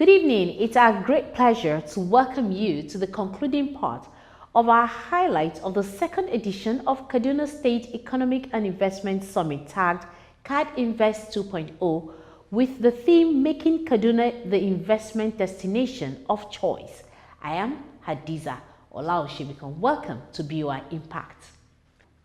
Good evening. It's our great pleasure to welcome you to the concluding part of our highlights of the second edition of Kaduna State Economic and Investment Summit tagged CAD Invest 2.0 with the theme Making Kaduna the Investment Destination of Choice. I am Hadiza. Olaosebikan. Welcome to BOI Impact.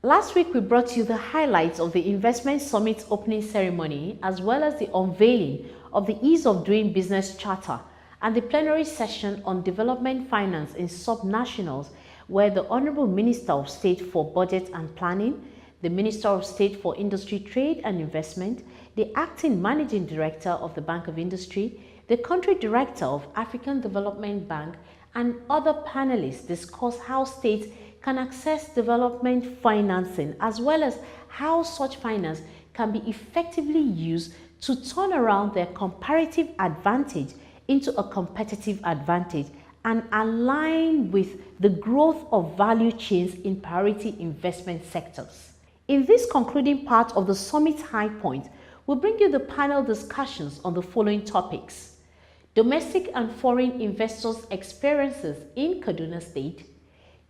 Last week, we brought you the highlights of the Investment Summit opening ceremony, as well as the unveiling of the Ease of Doing Business Charter and the plenary session on development finance in subnationals, where the Honorable Minister of State for Budget and Planning, the Minister of State for Industry, Trade and Investment, the Acting Managing Director of the Bank of Industry, the Country Director of African Development Bank, and other panelists discussed how states can access development financing, as well as how such finance can be effectively used to turn around their comparative advantage into a competitive advantage and align with the growth of value chains in priority investment sectors. In this concluding part of the Summit High Point, we'll bring you the panel discussions on the following topics: domestic and foreign investors' experiences in Kaduna State,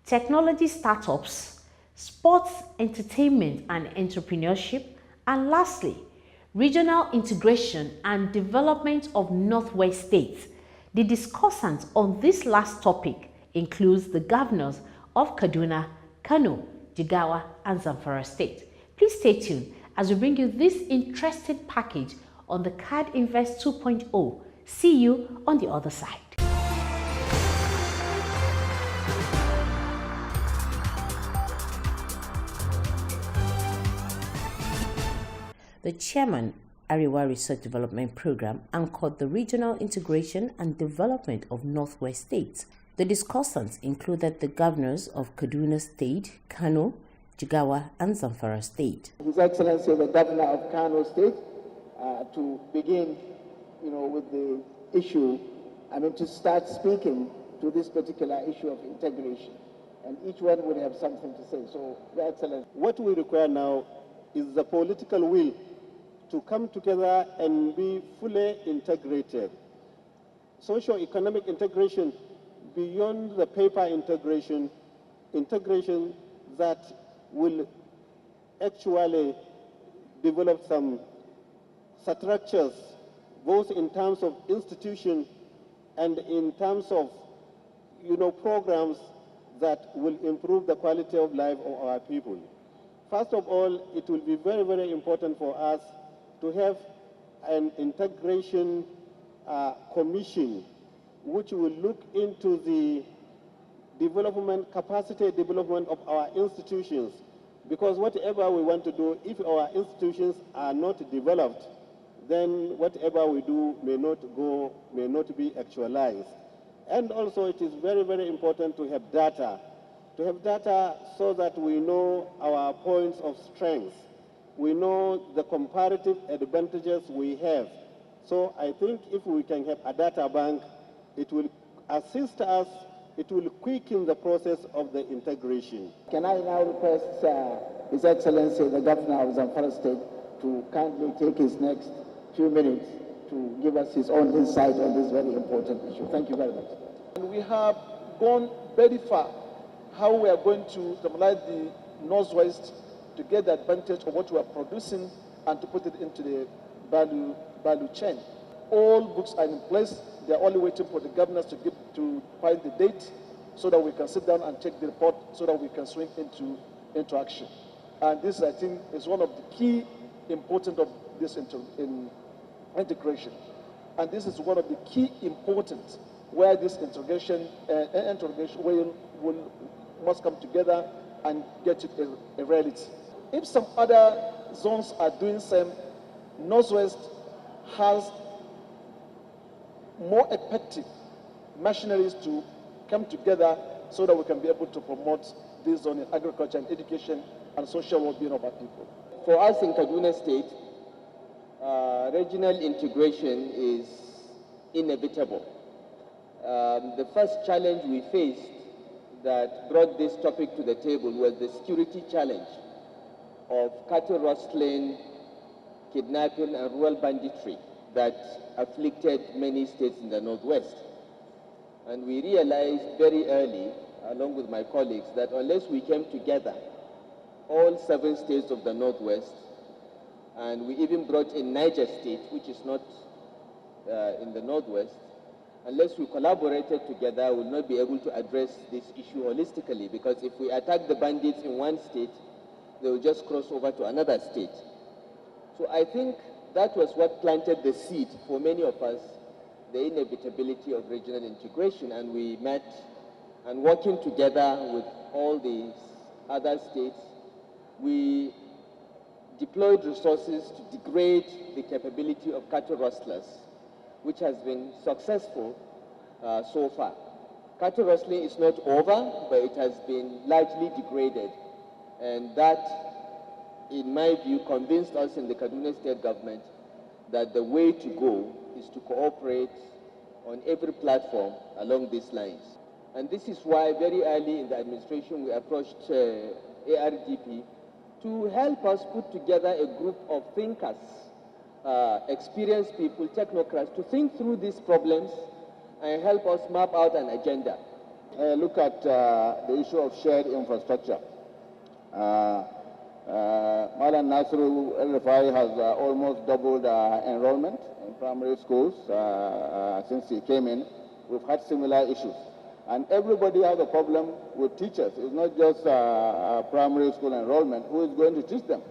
technology startups, sports, entertainment and entrepreneurship, and lastly, regional integration and development of Northwest states. The discussant on this last topic includes the governors of Kaduna, Kano, Jigawa, and Zamfara State. Please stay tuned as we bring you this interesting package on the CAD Invest 2.0. See you on the other side. The chairman, Ariwa Research Development Program, anchored the regional integration and development of Northwest states. The discussants included the governors of Kaduna State, Kano, Jigawa, and Zamfara State. His Excellency the Governor of Kano State, to begin, with the issue, to start speaking to this particular issue of integration. And each one would have something to say. So, Your Excellency. What we require now is the political will to come together and be fully integrated. Socio-economic integration beyond the paper integration that will actually develop some structures, both in terms of institution and in terms of, programs that will improve the quality of life of our people. First of all, it will be very, very important for us to have an integration commission which will look into the capacity development of our institutions. Because whatever we want to do, if our institutions are not developed, then whatever we do may not be actualized. And also it is very, very important to have data so that we know our points of strength. We know the comparative advantages we have. So I think if we can have a data bank, it will assist us, it will quicken the process of the integration. Can I now request His Excellency the Governor of Zamfara State to kindly take his next few minutes to give us his own insight on this very important issue. Thank you very much. And we have gone very far how we are going to stabilize the Northwest to get the advantage of what we are producing and to put it into the value chain. All books are in place. They are only waiting for the governors to find the date so that we can sit down and take the report so that we can swing into action. And this, I think, is one of the key important of this integration. And this is one of the key important where this integration must come together and get it a reality. If some other zones are doing same, Northwest has more effective machineries to come together so that we can be able to promote this zone in agriculture and education and social well-being of our people. For us in Kaduna State, regional integration is inevitable. The first challenge we faced that brought this topic to the table was the security challenge of cattle rustling, kidnapping, and rural banditry. that afflicted many states in the Northwest. And we realized very early, along with my colleagues, that unless we came together, all 7 states of the Northwest, and we even brought in Niger State, which is not in the Northwest, unless we collaborated together, we will not be able to address this issue holistically, because if we attack the bandits in one state, they will just cross over to another state. So I think that was what planted the seed for many of us, the inevitability of regional integration, and we met, and working together with all these other states, we deployed resources to degrade the capability of cattle rustlers, which has been successful so far. Cattle rustling is not over, but it has been largely degraded. And that, in my view, convinced us in the Kaduna State government that the way to go is to cooperate on every platform along these lines. And this is why very early in the administration we approached ARDP to help us put together a group of thinkers, experienced people, technocrats, to think through these problems and help us map out an agenda. Look at the issue of shared infrastructure. Malan Nasru El-Rifai has almost doubled enrollment in primary schools since he came in. We've had similar issues. And everybody has a problem with teachers. It's not just primary school enrollment. Who is going to teach them?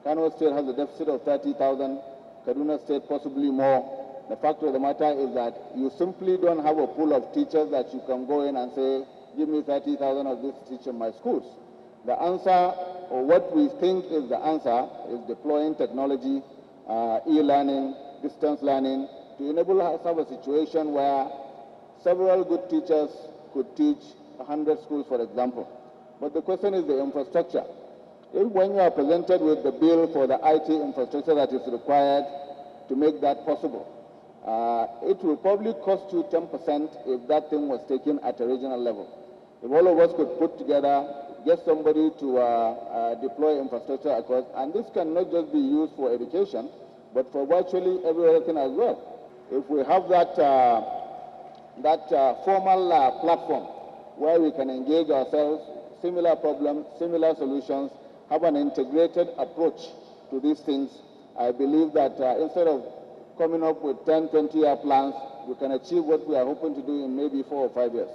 Kano State has a deficit of 30,000, Kaduna State possibly more. The fact of the matter is that you simply don't have a pool of teachers that you can go in and say, give me 30,000 of this to teach in my schools. The answer, or what we think is the answer, is deploying technology, e-learning, distance learning, to enable us to have a situation where several good teachers could teach 100 schools, for example. But the question is the infrastructure. If when you are presented with the bill for the IT infrastructure that is required to make that possible, it will probably cost you 10% if that thing was taken at a regional level. If all of us could put together, get somebody to deploy infrastructure across, and this can not just be used for education, but for virtually every other thing as well. If we have that formal platform where we can engage ourselves, similar problems, similar solutions, have an integrated approach to these things, I believe that instead of coming up with 10, 20-year plans, we can achieve what we are hoping to do in maybe 4 or 5 years.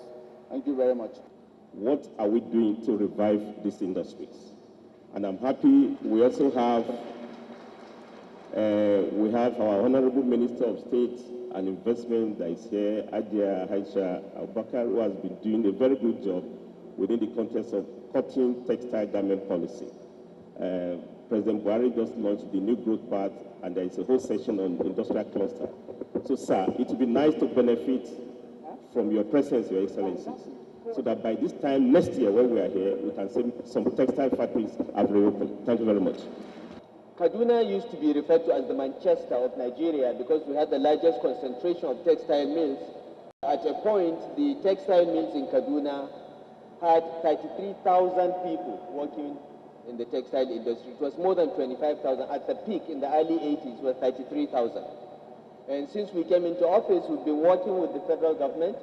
Thank you very much. What are we doing to revive these industries? And I'm happy we also have our Honorable Minister of State and Investment that is here, Hadiza Abubakar, who has been doing a very good job within the context of cutting textile garment policy. President Buhari just launched the new growth path, and there is a whole session on industrial cluster. So, sir, it would be nice to benefit from your presence, Your Excellencies, so that by this time next year when we are here, we can say some textile factories have reopened. Thank you very much. Kaduna used to be referred to as the Manchester of Nigeria because we had the largest concentration of textile mills. At a point, the textile mills in Kaduna had 33,000 people working in the textile industry. It was more than 25,000. At the peak in the early 80s, it was 33,000. And since we came into office, we've been working with the federal government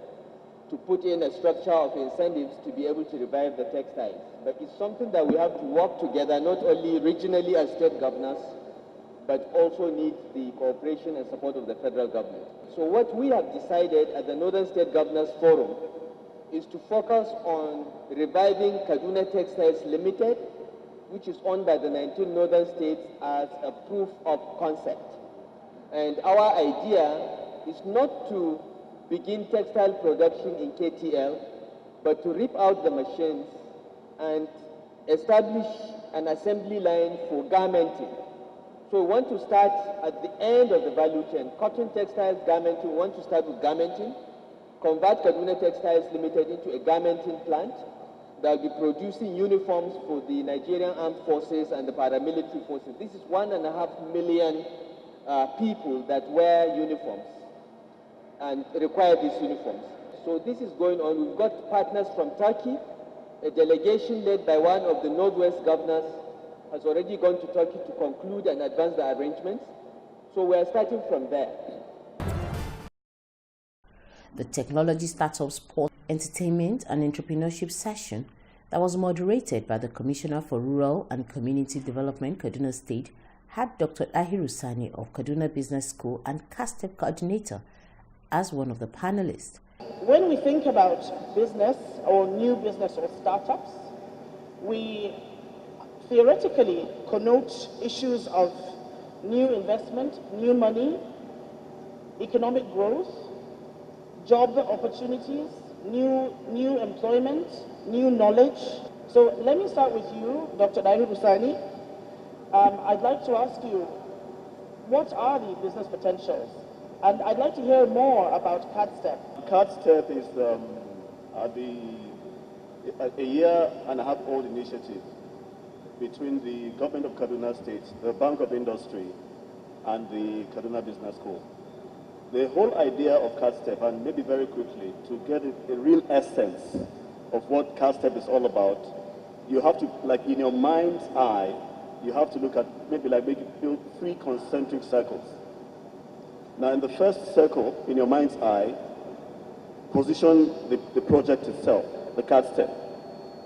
to put in a structure of incentives to be able to revive the textiles. But it's something that we have to work together, not only regionally as state governors, but also needs the cooperation and support of the federal government. So what we have decided at the Northern State Governors Forum is to focus on reviving Kaduna Textiles Limited, which is owned by the 19 northern states, as a proof of concept. And our idea is not to begin textile production in KTL, but to rip out the machines and establish an assembly line for garmenting. So we want to start at the end of the value chain, cotton textiles, garmenting. We want to start with garmenting, convert Kaduna Textiles Limited into a garmenting plant that will be producing uniforms for the Nigerian Armed Forces and the paramilitary forces. This is 1.5 million people that wear uniforms and require these uniforms. So this is going on. We've got partners from Turkey. A delegation led by one of the Northwest governors has already gone to Turkey to conclude and advance the arrangements. So So we are starting from there. The Technology Startup Sport, Entertainment and Entrepreneurship session that was moderated by the Commissioner for Rural and Community Development, Kaduna State, had Dr. Dahiru Sani of Kaduna Business School and CASTEP coordinator as one of the panelists. When we think about business or new business or startups, we theoretically connote issues of new investment, new money, economic growth, job opportunities, new employment, new knowledge. So let me start with you, Dr. Dahiru Sani. I'd like to ask you, what are the business potentials? And I'd like to hear more about CADSTEP. CADSTEP is a year-and-a-half-old initiative between the government of Kaduna State, the Bank of Industry, and the Kaduna Business School. The whole idea of CADSTEP, and maybe very quickly, to get a real essence of what CADSTEP is all about, you have to, like in your mind's eye, you have to look at maybe build 3 concentric circles. Now in the first circle, in your mind's eye, position the project itself, the CADSTEP,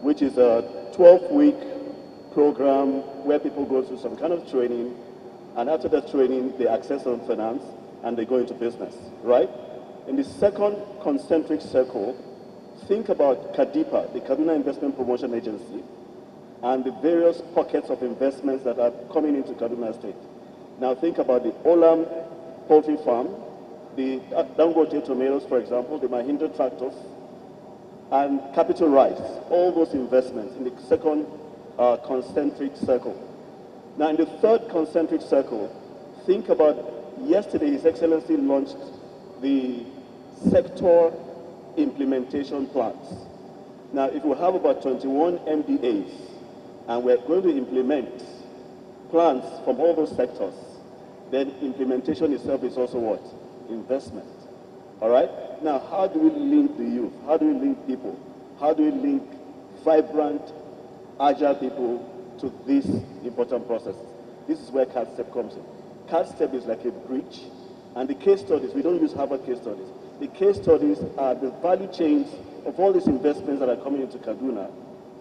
which is a 12-week program where people go through some kind of training, and after that training, they access some finance, and they go into business, right? In the second concentric circle, think about KADIPA, the Kaduna Investment Promotion Agency, and the various pockets of investments that are coming into Kaduna State. Now think about the Olam poultry farm, the Dangote tomatoes, for example, the Mahindra tractors, and Capital Rice, all those investments in the second concentric circle. Now in the third concentric circle, think about yesterday His Excellency launched the sector implementation plans. Now if we have about 21 MDAs and we're going to implement plans from all those sectors, then implementation itself is also what? Investment. All right? Now, how do we link the youth? How do we link people? How do we link vibrant, agile people to these important processes? This is where CADSTEP comes in. CADSTEP is like a bridge, and the case studies, we don't use Harvard case studies. The case studies are the value chains of all these investments that are coming into Kaduna,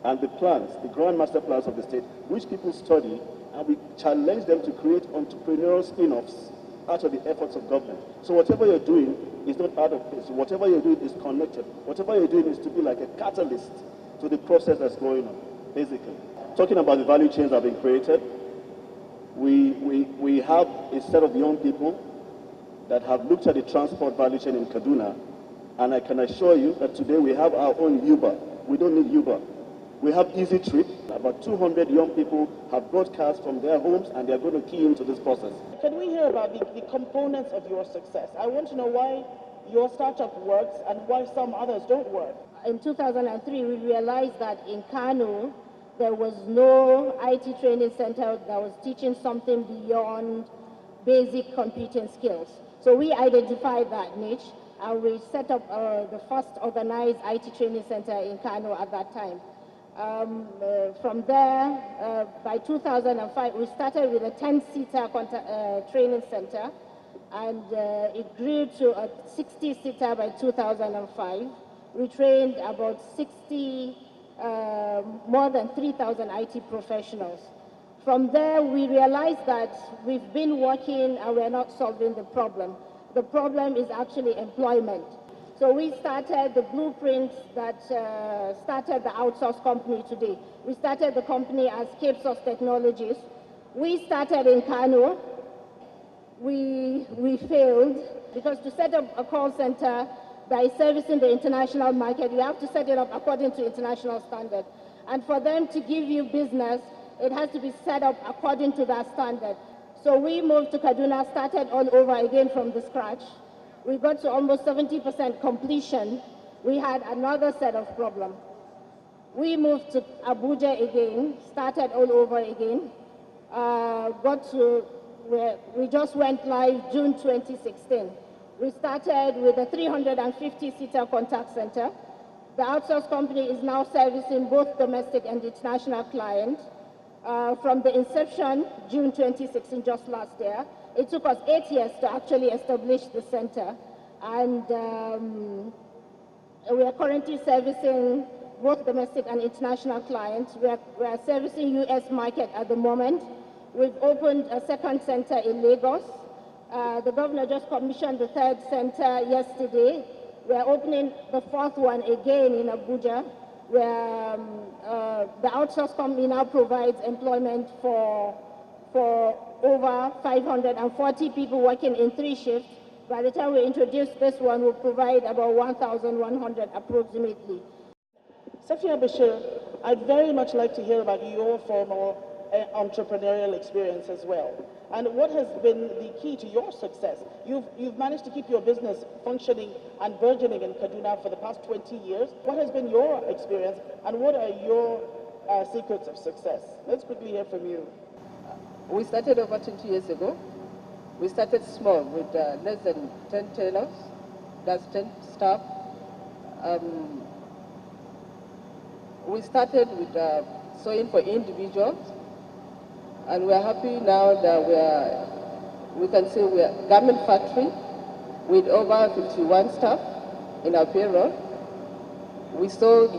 and the plans, the grand master plans of the state, which people study, and we challenge them to create entrepreneurial spin-offs out of the efforts of government. So whatever you're doing is not out of place. Whatever you're doing is connected. Whatever you're doing is to be like a catalyst to the process that's going on, basically. Talking about the value chains that have been created, we have a set of young people that have looked at the transport value chain in Kaduna, and I can assure you that today we have our own Uber. We don't need Uber. We have Easy Trip. About 200 young people have broadcast from their homes, and they're going to key into this process. Can we hear about the components of your success? I want to know why your startup works and why some others don't work. In 2003, we realized that in Kano, there was no IT training center that was teaching something beyond basic computing skills. So we identified that niche, and we set up the first organized IT training center in Kano at that time. From there, by 2005, we started with a 10-seater training center, and it grew to a 60-seater by 2005. We trained about more than 3,000 IT professionals. From there, we realized that we've been working and we're not solving the problem. The problem is actually employment. So we started the blueprint that started the outsource company today. We started the company as Cape Source Technologies. We started in Kano. We failed because to set up a call center by servicing the international market, you have to set it up according to international standard. And for them to give you business, it has to be set up according to that standard. So we moved to Kaduna, started all over again from the scratch. We got to almost 70% completion. We had another set of problems. We moved to Abuja again, started all over again. We just went live June 2016. We started with a 350-seater contact center. The outsource company is now servicing both domestic and international clients. From the inception, June 2016, just last year, It took us 8 years to actually establish the center, and we are currently servicing both domestic and international clients. We are servicing US market at the moment. We've opened a second center in Lagos. The governor just commissioned the third center yesterday. We are opening the fourth one again in Abuja, where the outsource company now provides employment for over 540 people working in 3 shifts. By the time we introduce this one, we'll provide about 1,100 approximately. Safia Bashir, I'd very much like to hear about your formal entrepreneurial experience as well. And what has been the key to your success? You've managed to keep your business functioning and burgeoning in Kaduna for the past 20 years. What has been your experience, and what are your secrets of success? Let's quickly hear from you. We started over 20 years ago. We started small with less than 10 tailors, that's 10 staff. We started with sewing for individuals, and we're happy now that we can say we're a garment factory with over 51 staff in our payroll. We sold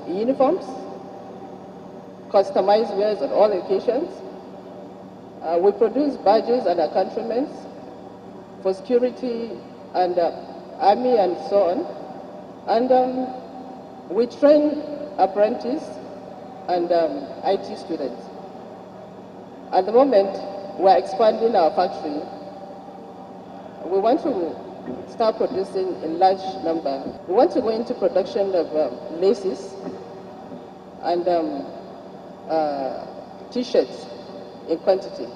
uniforms, customized wears on all occasions. We produce badges and accoutrements for security and army and so on. And we train apprentices and IT students. At the moment, we're expanding our factory. We want to start producing in large number. We want to go into production of laces and t-shirts in quantity.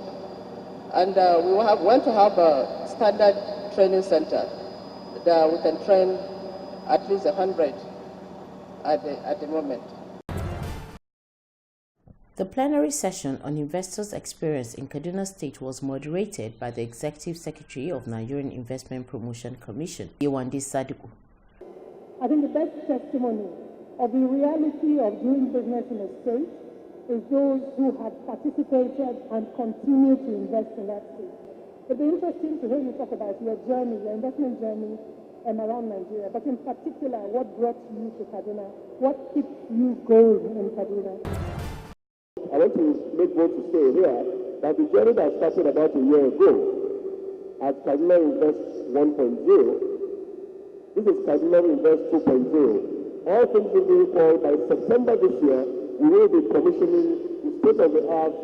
And we want to have a standard training center that we can train at least 100 at the moment. The plenary session on investors' experience in Kaduna State was moderated by the Executive Secretary of Nigerian Investment Promotion Commission, Yewande Sadiku. I think the best testimony of the reality of doing business in a state is those who have participated and continue to invest in that state. It'll be interesting to hear you talk about your journey, your investment journey around Nigeria, but in particular, what brought you to Kaduna? What keeps you going in Kaduna? I want to make bold to say here that the journey that started about a year ago at Kaduna Invest 1.0, this is Kaduna Invest 2.0. All things will be equal, by September this year, we will be commissioning the state-of-the-art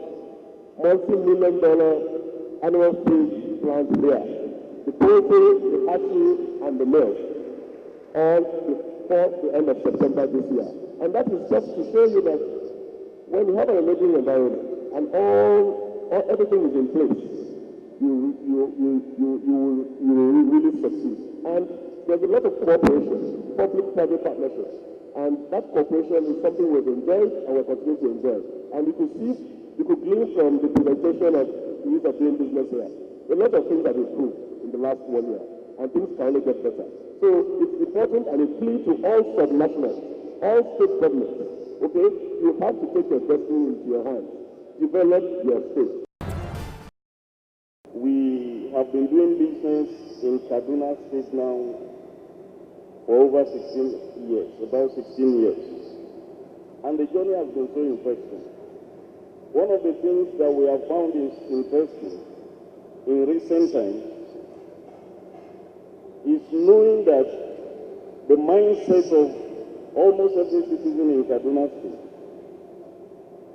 multi-million-dollar animal feed plant there. The poultry, the hatchery, and the milk, all before the end of September this year. And that is just to show you that when you have an enabling environment and everything is in place, you will really succeed. And there's a lot of cooperation, public-private partnerships, and that cooperation is something we've enjoyed and we're continuing to enjoy. And you could glean from the presentation of the use of doing business here. A lot of things have improved in the last 1 year, and things can only get better. So it's important, and a plea to all subnationals, all state governments. Okay, you have to take your destiny into your hands. Develop your state. We have been doing business in Kaduna State now for over 16 years, about 16 years. And the journey has been so interesting. One of the things that we have found is interesting in recent times is knowing that the mindset of almost every citizen in Kaduna State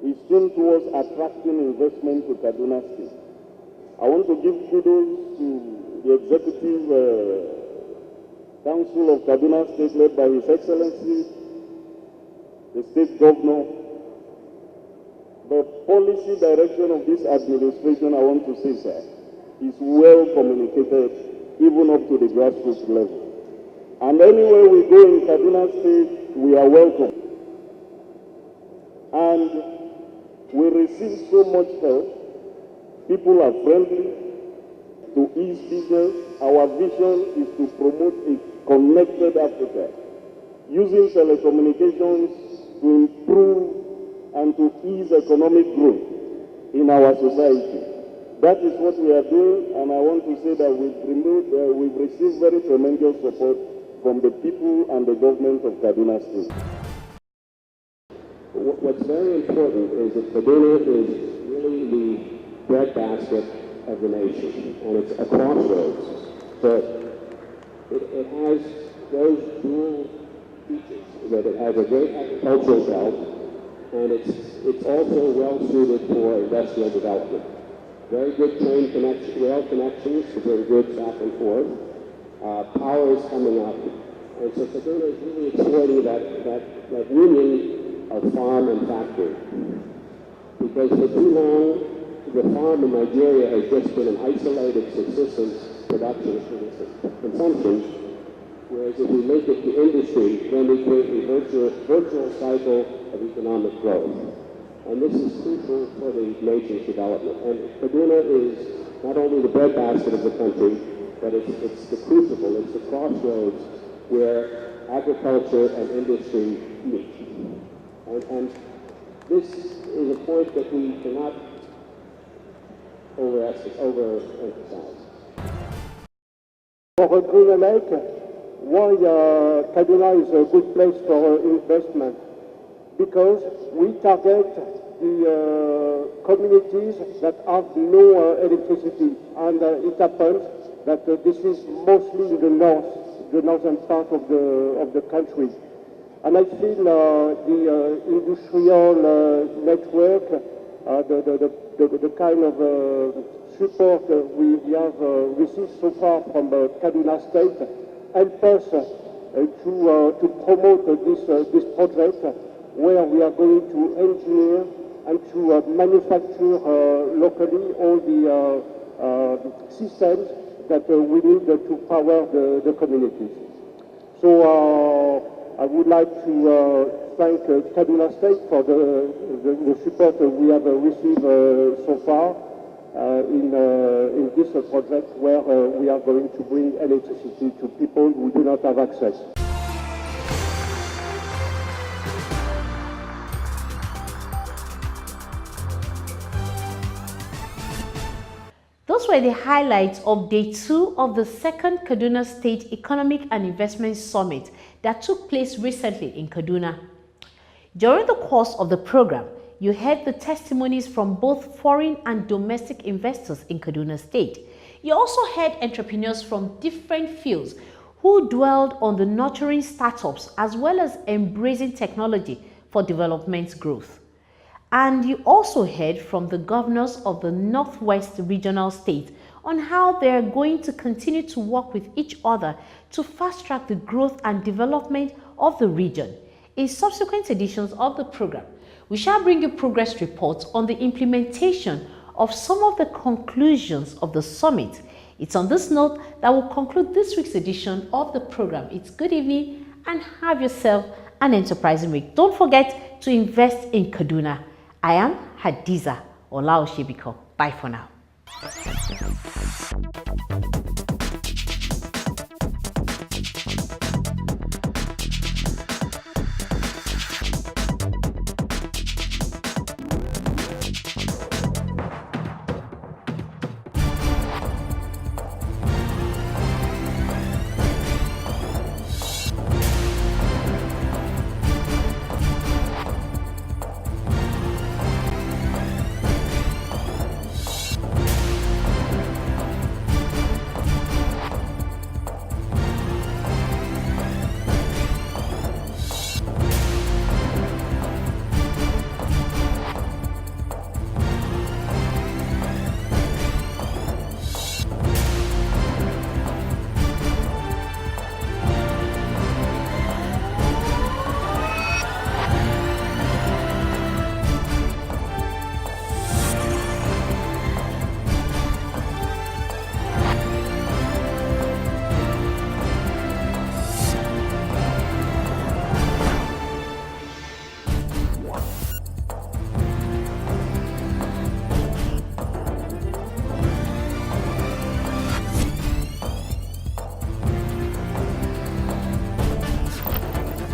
is tuned towards attracting investment to Kaduna State. I want to give kudos to the Executive Council of Kaduna State led by His Excellency, the State Governor. The policy direction of this administration, I want to say, sir, is well communicated even up to the grassroots level. And anywhere we go in Kaduna State, we are welcome. And we receive so much help. People are friendly to ease business. Our vision is to promote a connected Africa, using telecommunications to improve and to ease economic growth in our society. That is what we are doing, and I want to say that we've received very tremendous support from the people and the government of Kaduna State. What's very important is that Kaduna is really the breadbasket of the nation, and it's a crossroads. So it has those dual features, that it has a great agricultural belt, and it's also well suited for industrial development. Very good train connection, rail connections to bring goods back and forth. Power is coming up, and so Kaduna is really exploiting that union of farm and factory. Because for too long, the farm in Nigeria has just been an isolated subsistence production for consumption, whereas if we link it to industry, then we create a virtual cycle of economic growth. And this is crucial for the nation's development. And Kaduna is not only the breadbasket of the country, but it's the crucible, it's the crossroads where agriculture and industry meet. And this is a point that we cannot overemphasize. For a greener lake, why Kaduna is a good place for investment? Because we target the communities that have no electricity, and it happens that this is mostly in the northern part of the country. And I feel the industrial network, the kind of support we have received so far from Kaduna State help us to promote this project, where we are going to engineer and to manufacture locally all the systems that we need to power the communities. So I would like to thank Kaduna State for the support we have received so far in this project, where we are going to bring electricity to people who do not have access. Those were the highlights of Day 2 of the second Kaduna State Economic and Investment Summit that took place recently in Kaduna. During the course of the program, you heard the testimonies from both foreign and domestic investors in Kaduna State. You also heard entrepreneurs from different fields who dwelled on the nurturing startups as well as embracing technology for development growth. And you also heard from the governors of the Northwest regional states on how they are going to continue to work with each other to fast-track the growth and development of the region. In subsequent editions of the program, we shall bring you progress reports on the implementation of some of the conclusions of the summit. It's on this note that we'll conclude this week's edition of the program. It's good evening and have yourself an enterprising week. Don't forget to invest in Kaduna. I am Hadiza Olaosebikan. Bye for now.